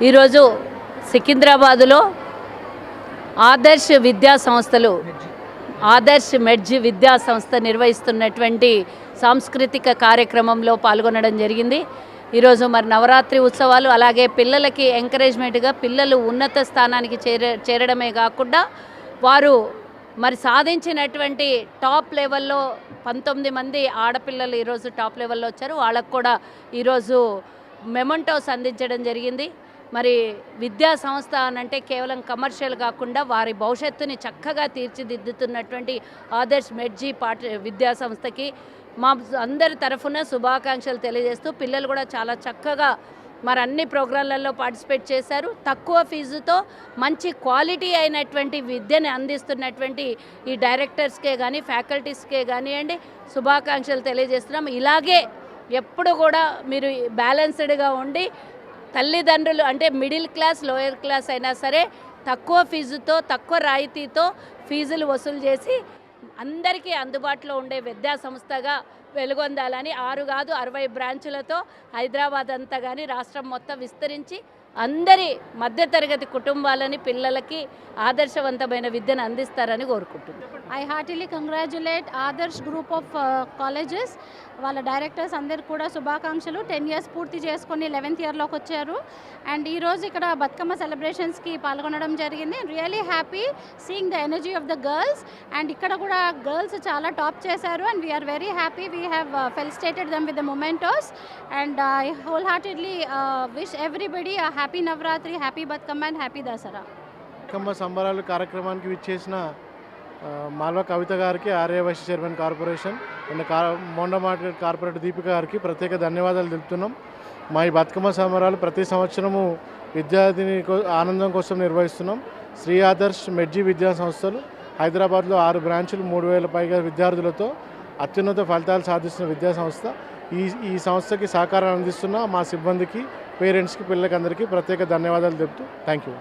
ఈరోజు సికింద్రాబాదులో ఆదర్శ్ విద్యా సంస్థలు ఆదర్శ్ మెడ్జ్ విద్యా సంస్థ నిర్వహిస్తున్నటువంటి సాంస్కృతిక కార్యక్రమంలో పాల్గొనడం జరిగింది. ఈరోజు మరి నవరాత్రి ఉత్సవాలు, అలాగే పిల్లలకి ఎంకరేజ్మెంట్గా పిల్లలు ఉన్నత స్థానానికి చేరడమే కాకుండా వారు మరి సాధించినటువంటి టాప్ లెవెల్లో 19 మంది ఆడపిల్లలు ఈరోజు టాప్ లెవెల్లో వచ్చారు. వాళ్ళకు కూడా ఈరోజు మెమెంటోస్ అందించడం జరిగింది. మరి విద్యా సంస్థ అనంటే కేవలం కమర్షియల్ కాకుండా వారి భవిష్యత్తుని చక్కగా తీర్చిదిద్దుతున్నటువంటి ఆదర్శ్ మెడ్జీ విద్యా సంస్థకి మా అందరి తరఫున శుభాకాంక్షలు తెలియజేస్తూ, పిల్లలు కూడా చాలా చక్కగా మరి అన్ని ప్రోగ్రాంలలో పార్టిసిపేట్ చేశారు. తక్కువ ఫీజుతో మంచి క్వాలిటీ అయినటువంటి విద్యని అందిస్తున్నటువంటి ఈ డైరెక్టర్స్కే కానీ ఫ్యాకల్టీస్కే కానివ్వండి శుభాకాంక్షలు తెలియజేస్తున్నాం. ఇలాగే ఎప్పుడు కూడా మీరు బ్యాలెన్స్డ్గా ఉండి తల్లిదండ్రులు అంటే మిడిల్ క్లాస్ లోయర్ క్లాస్ అయినా సరే తక్కువ ఫీజుతో తక్కువ రాయితీతో ఫీజులు వసూలు చేసి అందరికీ అందుబాటులో ఉండే విద్యా సంస్థగా వెలుగొందాలని 6 కాదు 60 బ్రాంచులతో హైదరాబాద్ అంతా కానీ రాష్ట్రం మొత్తం విస్తరించి అందరి మధ్యతరగతి కుటుంబాలని పిల్లలకి ఆదర్శవంతమైన విద్యను అందిస్తారని కోరుకుంటున్నాను. I heartily congratulate Adarsh group of colleges, వాళ్ళ డైరెక్టర్స్ అందరికి కూడా శుభాకాంక్షలు. 10 ఇయర్స్ పూర్తి చేసుకొని 11th ఇయర్లోకి వచ్చారు. అండ్ ఈరోజు ఇక్కడ బతుకమ్మ సెలబ్రేషన్స్కి పాల్గొనడం జరిగింది. Really happy seeing the energy of the girls. And ఇక్కడ కూడా గర్ల్స్ చాలా టాప్ చేశారు. And we're very happy. We have felicitated them with the mementos. And I wholeheartedly wish everybody happy Navaratri, happy Bathukamma and happy Dasara. Bathukamma సంబరాలు కార్యక్రమానికి విచ్చేసిన మాల్వ కవిత గారికి, Aryavysya chairman corporation and Monda market corporator Deepika గారికి ప్రత్యేక ధన్యవాదాలు తెలుపుతున్నాం. మా ఈ బతుకమ్మ సంబరాలు ప్రతి సంవత్సరము విద్యార్థిని ఆనందం కోసం నిర్వహిస్తున్నాం. శ్రీ ఆదర్శ్ మెడ్జీ విద్యా సంస్థలు హైదరాబాద్లో 6 బ్రాంచులు 3000 పైగా విద్యార్థులతో అత్యున్నత ఫలితాలు సాధిస్తున్న విద్యా సంస్థ. ఈ సంస్థకి సహకారం అందిస్తున్న మా సిబ్బందికి, పేరెంట్స్కి, పిల్లలకి అందరికీ ప్రత్యేక ధన్యవాదాలు తెలుపుతూ థ్యాంక్ యూ.